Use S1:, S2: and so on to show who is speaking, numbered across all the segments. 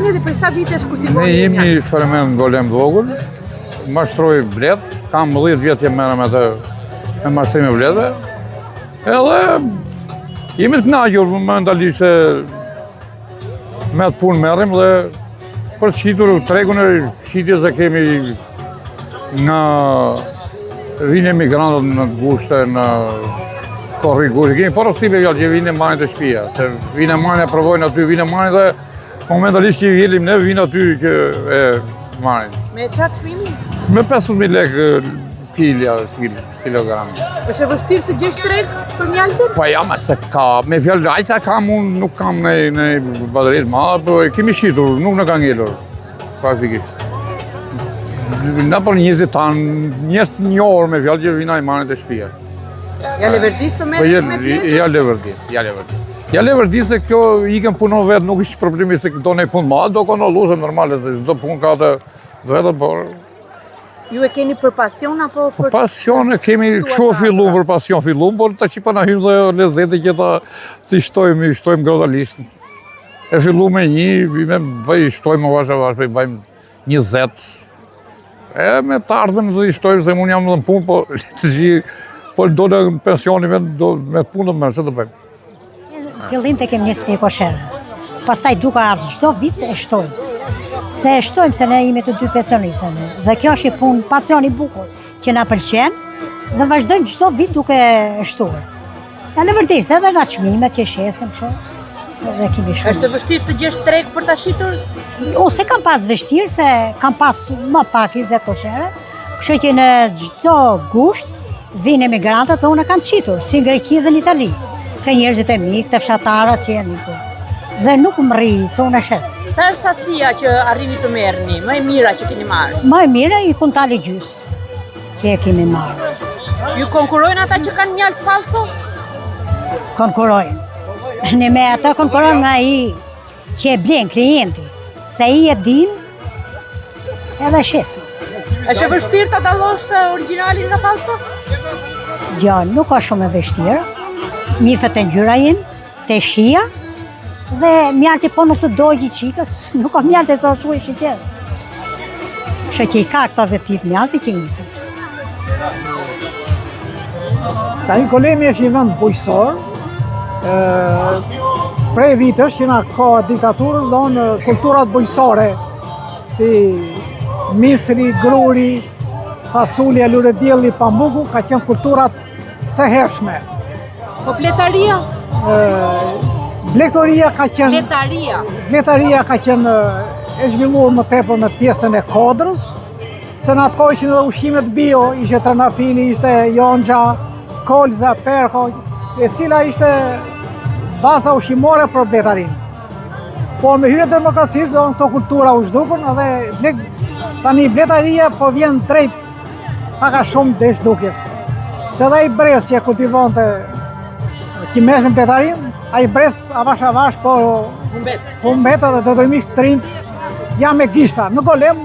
S1: jeni dhe për sa vitesh kultivoni?
S2: Ne jemi ferment golem vogël, mashtroj blet, kam 10 vjet që merrem atë me mashtrim e blete. Edhe jemi të kënaqur momentalisht se me atë punë merrem dhe për të qitur tregun e qitjes që kemi nga vinë emigrantët në gushte, në korri gushte. Kemi porosive që vinë marrin të shtëpia, se vinë marrin e provojnë aty, vinë marrin dhe momentalisht që i vjelim ne, vinë aty që e marrin.
S1: Me çfarë çmimi?
S2: Me 15.000 lekë kilogram.
S1: Është e vështirë të gjesh treg për mjaltin?
S2: Po ja, se ka, me fjallë ajsa kam unë, nuk kam në baderit madhe, po kemi shitur, nuk në ka ngelur, praktikisht. Na për 20 tanë, një orë me fjallë që vina i marrin të shtëpia.
S1: Ja leverdis të merresh me fletë?
S2: Ja leverdis. Ja leverdis se kjo ikën punon vetë, nuk ishtë problemi se do ne punë madhe, do kontroluse normale, se çdo punë ka të vetë, por...
S1: Ju e keni për pasion apo për...
S2: Pasion e kemi kështu fillum për pasion fillum, por ta që na hymë dhe lezeti që të shtojmë gradualisht. E fillu me shtojmë vash, bëjmë 20. E me të ardhmen dhe shtojmë se unë jam dhe në punë, po të gjithë, po do në pensioni me të punë me, që të bëjmë?
S3: Fillim të kemë 21 kosherë. Pastaj duke ardhë çdo vit e shtojmë. Se e shtojmë se ne jemi të 2 pensionistën. Dhe kjo është punë pasioni bukur që na pëlqen dhe vazhdojmë çdo vit duke e shtuar. Ja në vërtetë edhe nga çmimet që shesim kështu. Dhe kemi shumë.
S1: Është vështirë të gjesh treg për ta shitur?
S3: Ose kam pas vështirë se kam pas më pak 20 kosherë. Kështu që në çdo gusht vinë emigrantët dhe unë kam shitur, si në Greqi dhe në Itali. Ka njerëzit e mi, të fshatarët që janë këtu. Dhe nuk më rri, se unë e shes.
S1: Sa është sasia që arrini të merrni, më e mira që keni marrë?
S3: Më e mira i kuntali gjys që e kemi marrë.
S1: Ju konkurojnë ata që kanë mjalt falso?
S3: Konkurojnë. Ne me ata konkurojnë nga i që e blen klienti, se i e din edhe shesin.
S1: Është e vështirë ta dallosh të origjinalin nga falso?
S3: Jo, nuk është shumë e vështirë. Nifet e ngjyrain, të shia, dhe mjalti po nuk të dojgjë qikës, nuk ka mjalti sa shu e shqitjerë. Që që i ka këta vetit mjalti që nifet.
S4: Tani Golemi është një vend bujqësor, prej vitësh që nga ka diktaturës do në kulturat bujqësore, si misri, gruri, fasulja, lule dielli, pambuku, ka qenë kulturat të hershme.
S1: Po pletaria?
S4: Blektoria ka qenë... Bletaria ka qenë e zhvilluar më tepër në pjesën e kodrës, se në atë kohë ishin edhe ushqimet bio, ishte trëndafili, ishte jonxha, kolza, perko, e cila ishte baza ushqimore për bletarin. Po me hyrjen e demokracisë do këto kultura u zhdukën edhe tani bletaria po vjen drejt paka shumë të zhdukjes. Se edhe i bres që kultivonte që mesh me bletarin, a i bres avash po humbet edhe do dërmisht trinjt jam me gishta. Në Golem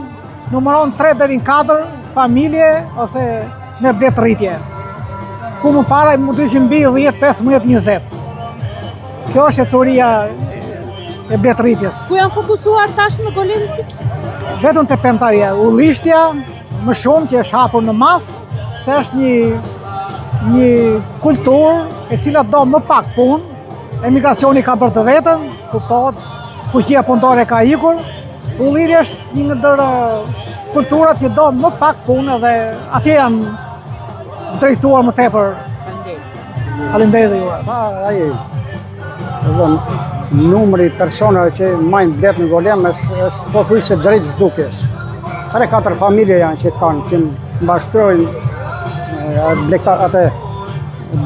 S4: numëron 3 deri në 4 familje ose me blet rritje. Ku më para mund të ishin mbi 10, 15, 20. Kjo është e curia e blet rritjes.
S1: Ku janë fokusuar tash në Golemësit?
S4: Vetëm të pemtaria, ullishtja më shumë që është hapur në masë, se është një kulturë e cila do më pak punë, emigracioni ka bërë të vetën, kuptohet, fuqia punëtore ka ikur, ulliri është një ndër kulturat që do më pak punë dhe atje janë drejtuar më tepër. Faleminderit dhe ju.
S5: Sa numri personave që majnë blet në Golem është pothuajse drejt zhdukjes. 3-4 familje janë që kanë, që mbashtrojnë atë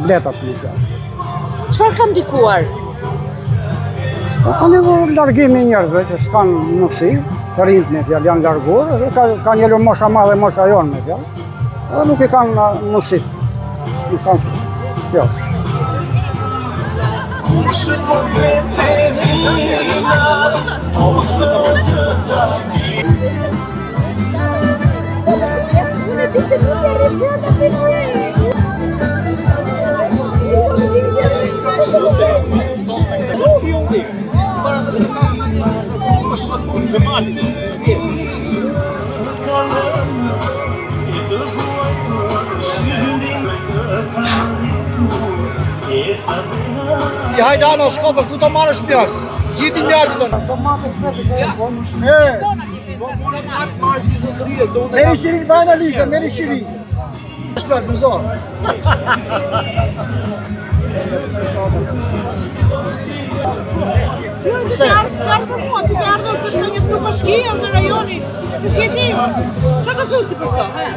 S5: bletat në kjo.
S1: Çfarë ka ndikuar?
S5: Ka ndikuar largimi i njerëzve që s'kan mundësi, të rinjt me fjalë janë larguar, dhe ka ngelur mosha madhe dhe mosha jonë me fjalë, edhe nuk i kanë mundësi. Nuk kanë shumë. Jo.
S6: Para I hajdano s'ka për ku të marrësh mjak. Gjithi mjak të tonë.
S5: Tomate specie që e bon.
S6: Meri shiri, bëjnë Alisa, meri shiri. Shpet, më zorë.
S7: S'ka për mua, ti të ardhur se të njëftu bashkia ose rajoni. Jeti, që të thushti për këto, he?